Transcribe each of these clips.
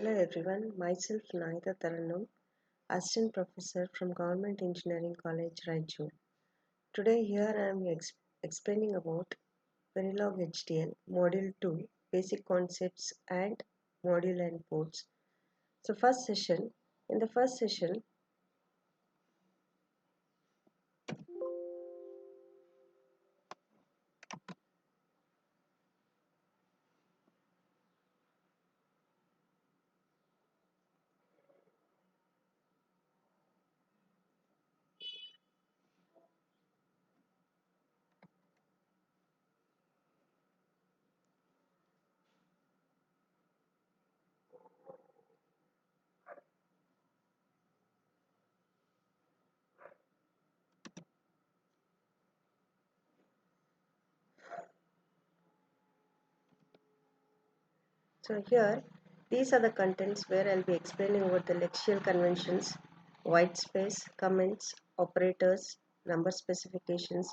Hello everyone, myself Naida Taranum, Assistant Professor from Government Engineering College, Raichur. Today here I am explaining about Verilog HDL Module 2 Basic Concepts and Module and Ports. So in the first session, so here these are the contents where I'll be explaining about the lexical conventions, white space, comments, operators, number specifications,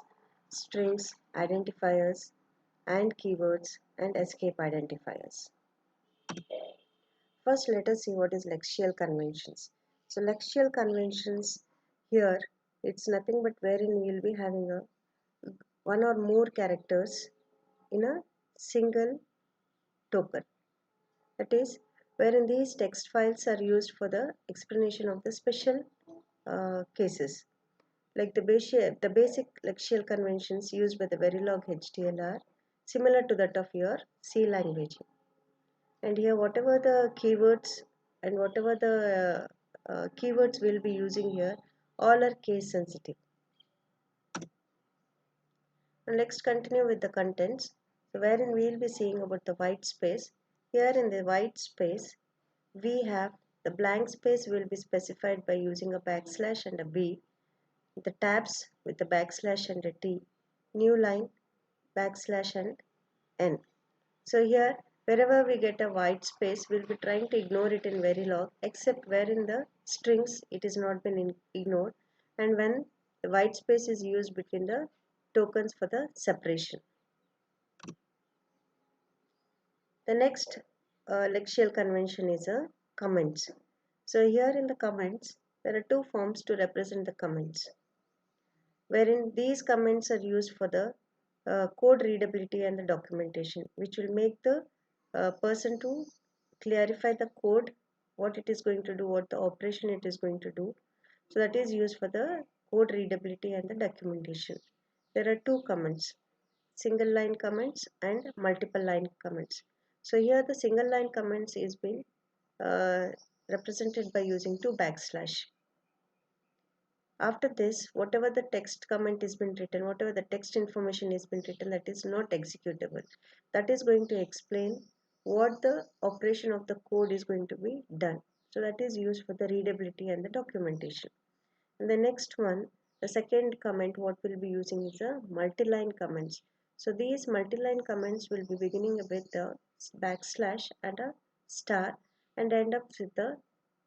strings, identifiers, and keywords and escape identifiers. First, let us see what is lexical conventions. So, lexical conventions here it's nothing but wherein we will be having a one or more characters in a single token. That is, wherein these text files are used for the explanation of the special cases. Like the basic lexical conventions used by the Verilog HDL are similar to that of your C language. And here whatever the keywords and whatever the keywords we'll be using here all are case sensitive. And let's continue with the contents. So wherein we'll be seeing about the white space. Here in the white space we have the blank space will be specified by using a backslash and a B, the tabs with the backslash and a T, new line backslash and N. So here, wherever we get a white space, we'll be trying to ignore it in Verilog, except where in the strings it is not been ignored, and when the white space is used between the tokens for the separation. The next lexical convention is a comments. So here in the comments, there are two forms to represent the comments, wherein these comments are used for the code readability and the documentation, which will make the person to clarify the code, what it is going to do, what the operation it is going to do. So that is used for the code readability and the documentation. There are two comments, single line comments and multiple line comments. So here the single line comments is being represented by using two backslash. After this, whatever the text comment is been written, whatever the text information is been written, that is not executable. That is going to explain what the operation of the code is going to be done. So that is used for the readability and the documentation. And the next one, the second comment what we'll be using is a multi-line comments. So these multi-line comments will be beginning with the backslash and a star and end up with the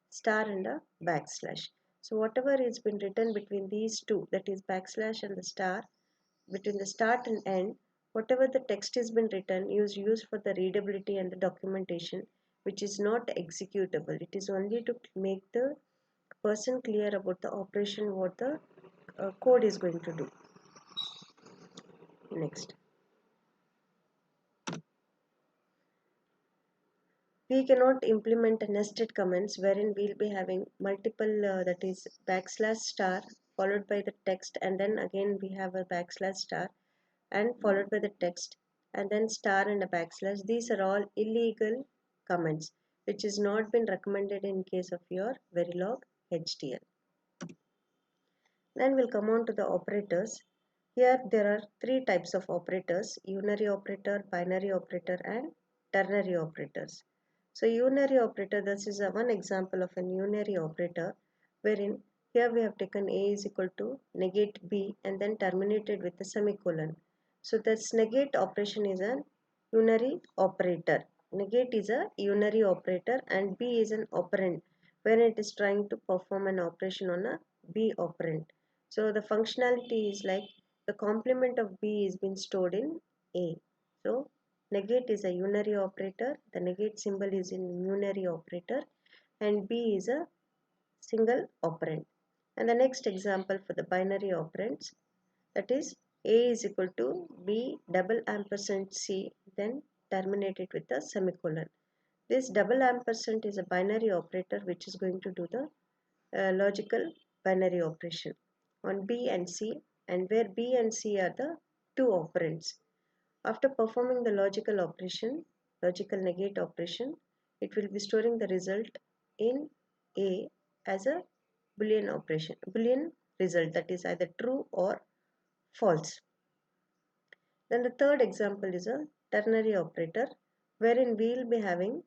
star and a backslash. So whatever is been written between these two, that is backslash and the star, between the start and end, whatever the text has been written is used for the readability and the documentation, which is not executable. It is only to make the person clear about the operation what the code is going to do. Next, we cannot implement a nested comments wherein we'll be having multiple that is backslash star followed by the text, and then again we have a backslash star and followed by the text and then star and a backslash. These are all illegal comments which is not been recommended in case of your Verilog HDL. Then we'll come on to the operators. Here there are three types of operators: unary operator, binary operator and ternary operators. So unary operator, this is one example of an unary operator wherein here we have taken A is equal to negate B and then terminated with a semicolon. So this negate operation is an unary operator. Negate is a unary operator and B is an operand when it is trying to perform an operation on a B operand. So the functionality is like the complement of B is being stored in A. So negate is a unary operator. The negate symbol is in unary operator, and B is a single operand. And the next example for the binary operands, that is A is equal to B double ampersand C, then terminate it with a semicolon. This double ampersand is a binary operator which is going to do the logical binary operation on B and C, and where B and C are the two operands. After performing the logical operation, logical negate operation, it will be storing the result in A as a Boolean operation, Boolean result, that is either true or false. Then the third example is a ternary operator, wherein we will be having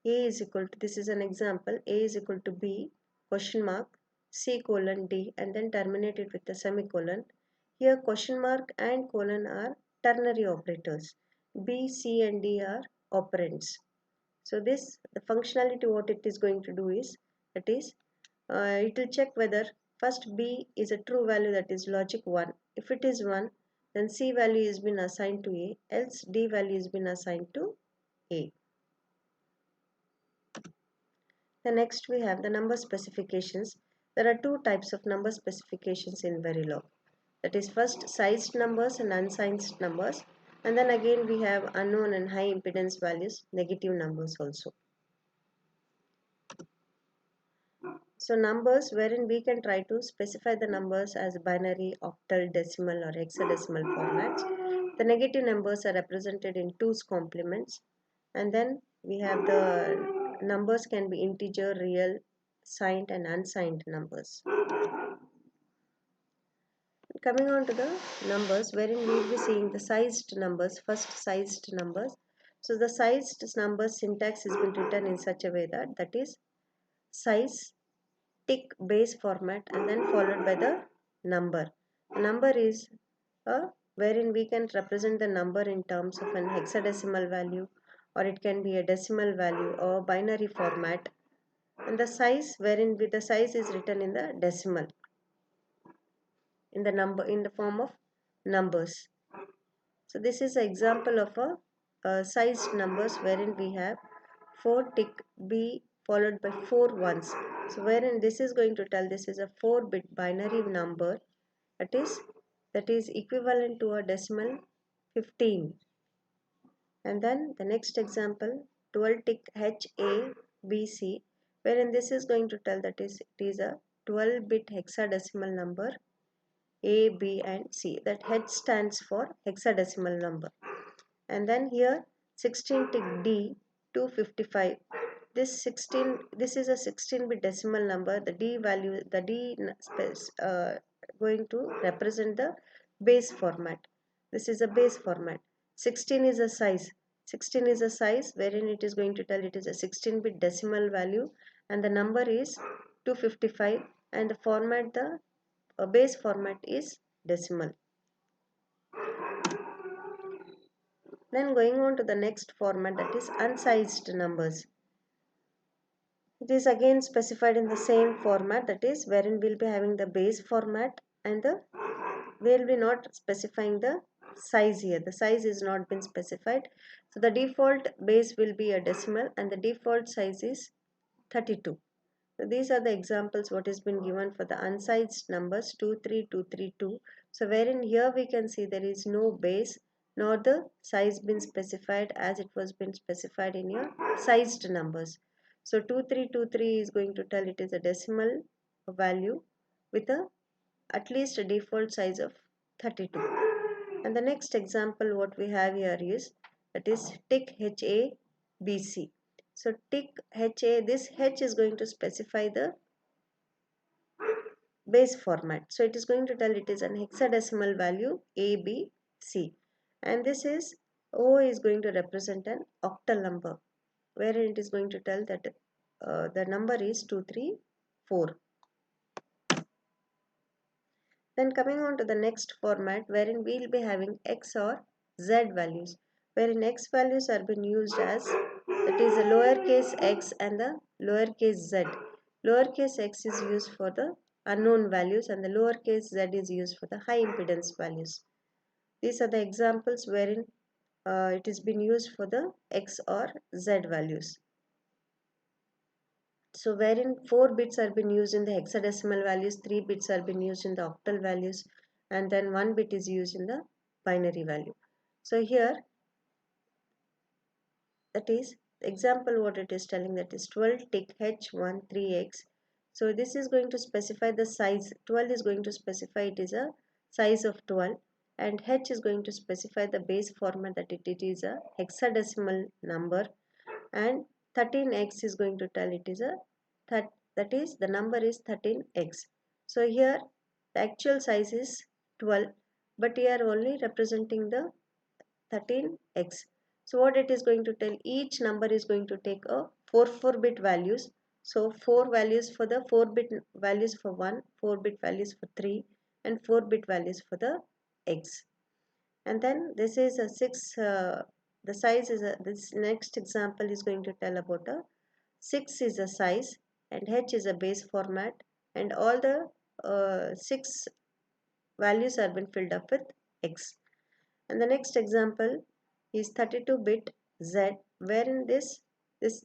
A is equal to, this is an example, A is equal to B question mark C colon D, and then terminate it with a semicolon. Here question mark and colon are ternary operators. B, C and D are operands. So this, the functionality what it is going to do is, that is, it will check whether first B is a true value, that is logic 1. If it is 1, then C value is been assigned to A, else D value is been assigned to A. The next we have the number specifications. There are two types of number specifications in Verilog. That is first sized numbers and unsized numbers, and then again we have unknown and high impedance values, negative numbers also. So numbers wherein we can try to specify the numbers as binary, octal, decimal or hexadecimal formats. The negative numbers are represented in 2's complements, and then we have the numbers can be integer, real, signed and unsigned numbers. Coming on to the numbers wherein we will be seeing the sized numbers, first sized numbers. So the sized numbers syntax has been written in such a way that is size tick base format and then followed by the number. The number is wherein we can represent the number in terms of an hexadecimal value, or it can be a decimal value or binary format, and the size wherein the size is written in the decimal, in the number, in the form of numbers. So this is an example of a sized numbers wherein we have 4 tick B followed by 4 ones. So wherein this is going to tell this is a 4-bit binary number, that is equivalent to a decimal 15. And then the next example 12 tick HABC, wherein this is going to tell that is it is a 12-bit hexadecimal number A, B and C. That H stands for hexadecimal number. And then here 16 tick D 255. This is a 16-bit decimal number. The D value, the D going to represent the base format. This is a base format. 16 is a size. 16 is a size wherein it is going to tell it is a 16-bit decimal value, and the number is 255, and the format, the base format is decimal. Then going on to the next format, that is unsized numbers. It is again specified in the same format, that is wherein we'll be having the base format and the we'll be not specifying the size here. The size is not been specified. So the default base will be a decimal and the default size is 32. So these are the examples what has been given for the unsized numbers 23232. So wherein here we can see there is no base nor the size been specified as it was been specified in your sized numbers. So 2323 is going to tell it is a decimal value with a at least a default size of 32. And the next example what we have here is that is tick HABC. So tick HA, this H is going to specify the base format. So it is going to tell it is an hexadecimal value A, B, C. And this is O is going to represent an octal number, wherein it is going to tell that the number is 234. Then coming on to the next format wherein we will be having X or Z values, wherein X values are being used as, that is the lowercase x and the lowercase z. Lowercase x is used for the unknown values and the lowercase z is used for the high impedance values. These are the examples wherein it has been used for the X or Z values. So wherein 4 bits are been used in the hexadecimal values, 3 bits are been used in the octal values, and then 1 bit is used in the binary value. So here, that is example what it is telling, that is 12 tick H13X. So this is going to specify the size. 12 is going to specify it is a size of 12, and H is going to specify the base format, that it is a hexadecimal number, and 13x is going to tell it is a that is the number is 13x. So here the actual size is 12, but we are only representing the 13x. So what it is going to tell, each number is going to take a 4 bit values. So 4 values for the 4 bit values for 1, 4 bit values for 3, and 4 bit values for the x. And then this is a 6, the size is a, this next example is going to tell about a 6 is a size, and H is a base format, and all the 6 values are been filled up with X. And the next example is 32-bit Z, wherein this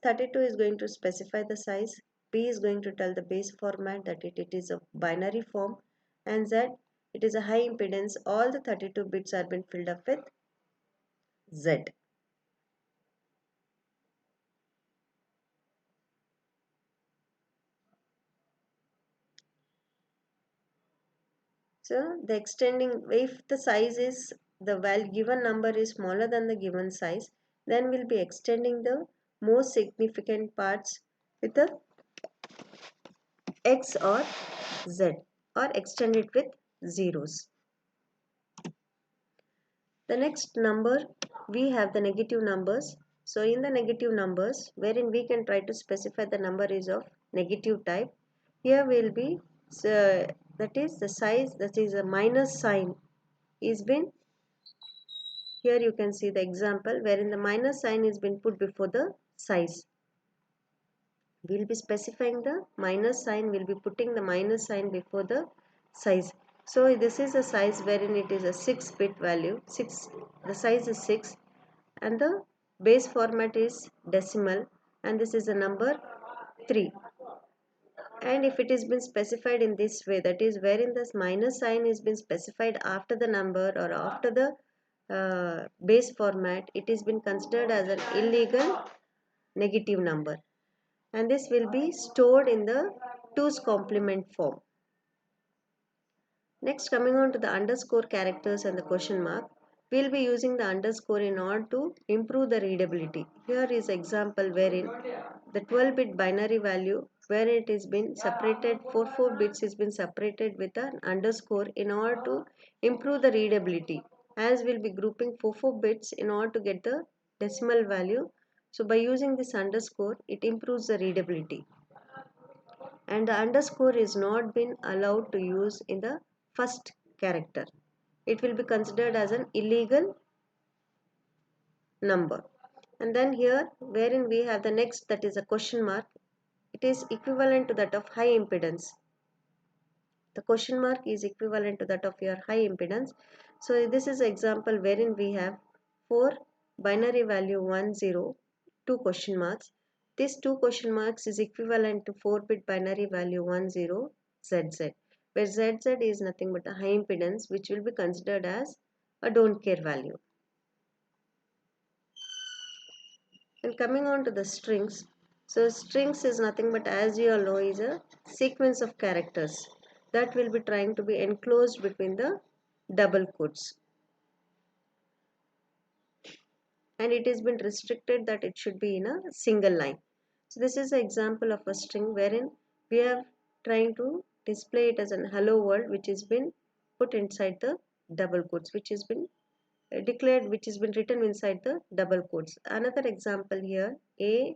32 is going to specify the size, B is going to tell the base format, that it is a binary form, and Z, it is a high impedance. All the 32 bits are been filled up with Z. So the extending, if the size is, the value given number is smaller than the given size, then we'll be extending the most significant parts with the X or Z, or extend it with zeros. The next number, we have the negative numbers. So in the negative numbers, wherein we can try to specify the number is of negative type, here will be, so that is the size, that is a minus sign is been, here you can see the example wherein the minus sign is been put before the size. We'll be specifying the minus sign, we'll be putting the minus sign before the size. So this is a size wherein it is a 6-bit value, 6, the size is 6, and the base format is decimal, and this is a number 3. And if it is been specified in this way, that is wherein this minus sign is been specified after the number or after the base format, it is been considered as an illegal negative number, and this will be stored in the 2's complement form. Next, coming on to the underscore characters and the question mark, we will be using the underscore in order to improve the readability. Here is example wherein the 12-bit binary value, where it has been separated, 4 bits has been separated with an underscore in order to improve the readability, as we will be grouping 4 bits in order to get the decimal value. So by using this underscore, it improves the readability. And the underscore is not been allowed to use in the first character. It will be considered as an illegal number. And then here wherein we have the next, that is a question mark, it is equivalent to that of high impedance. The question mark is equivalent to that of your high impedance. So this is an example wherein we have 4 binary value 1 0, 2 question marks. This 2 question marks is equivalent to 4-bit binary value 1 0 ZZ, where ZZ is nothing but a high impedance, which will be considered as a don't care value. And coming on to the strings, so strings is nothing but, as you all know, is a sequence of characters that will be trying to be enclosed between the double quotes, and it has been restricted that it should be in a single line. So this is an example of a string wherein we are trying to display it as an hello world, which has been put inside the double quotes, which has been declared, which has been written inside the double quotes. Another example here, a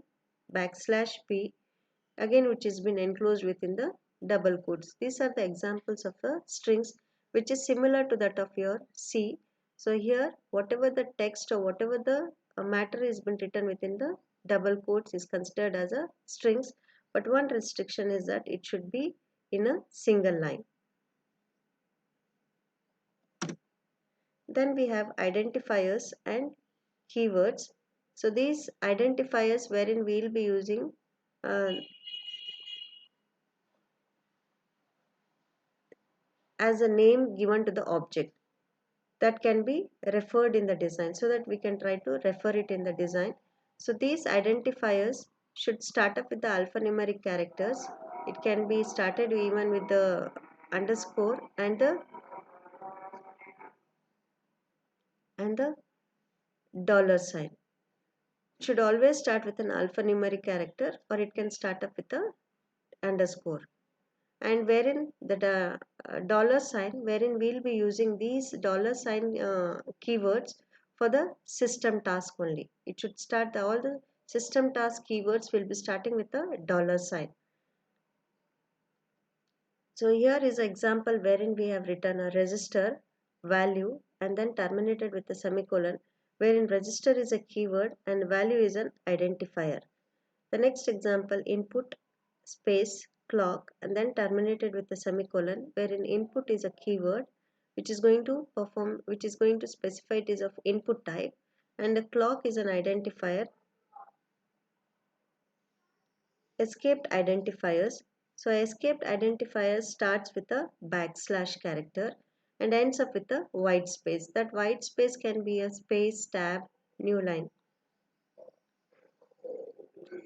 backslash p, again which has been enclosed within the double quotes. These are the examples of the strings which is similar to that of your C. So here whatever the text or whatever the matter is been written within the double quotes is considered as a strings, but one restriction is that it should be in a single line. Then we have identifiers and keywords. So these identifiers wherein we will be using uh, as a name given to the object that can be referred in the design, so that we can try to refer it in the design. So these identifiers should start up with the alphanumeric characters. It can be started even with the underscore and the dollar sign. It should always start with an alphanumeric character, or it can start up with a underscore. And wherein the dollar sign, wherein we'll be using these dollar sign keywords for the system task only. It should start all the system task keywords will be starting with a dollar sign. So here is an example wherein we have written a register value and then terminated with a semicolon, wherein register is a keyword and value is an identifier. The next example, input space clock and then terminated with a semicolon, wherein input is a keyword which is going to specify it is of input type, and the clock is an identifier. Escaped identifiers. So escaped identifier starts with a backslash character and ends up with a white space. That white space can be a space, tab, new line.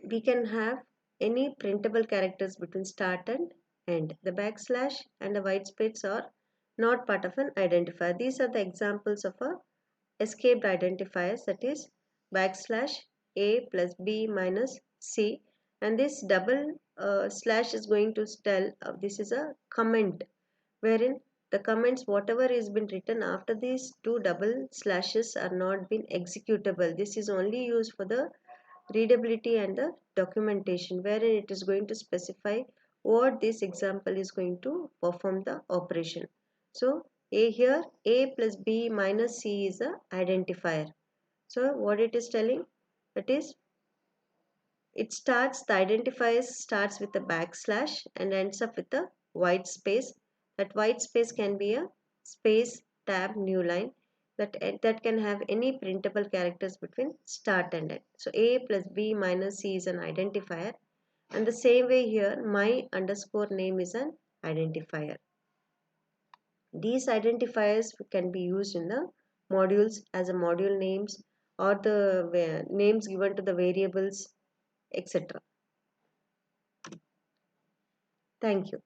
We can have any printable characters between start and end. The backslash and the white space are not part of an identifier. These are the examples of a escaped identifiers, that is backslash a plus b minus c, and this double slash is going to tell this is a comment, wherein the comments whatever is been written after these two double slashes are not been executable. This is only used for the readability and the documentation, wherein it is going to specify what this example is going to perform the operation. So a here a plus b minus c is a identifier. So what it is telling, that is the identifier starts with a backslash and ends up with a white space. That white space can be a space, tab, new line, that can have any printable characters between start and end. So a plus b minus c is an identifier, and the same way here my underscore name is an identifier. These identifiers can be used in the modules as a module names, or the names given to the variables, etc. Thank you.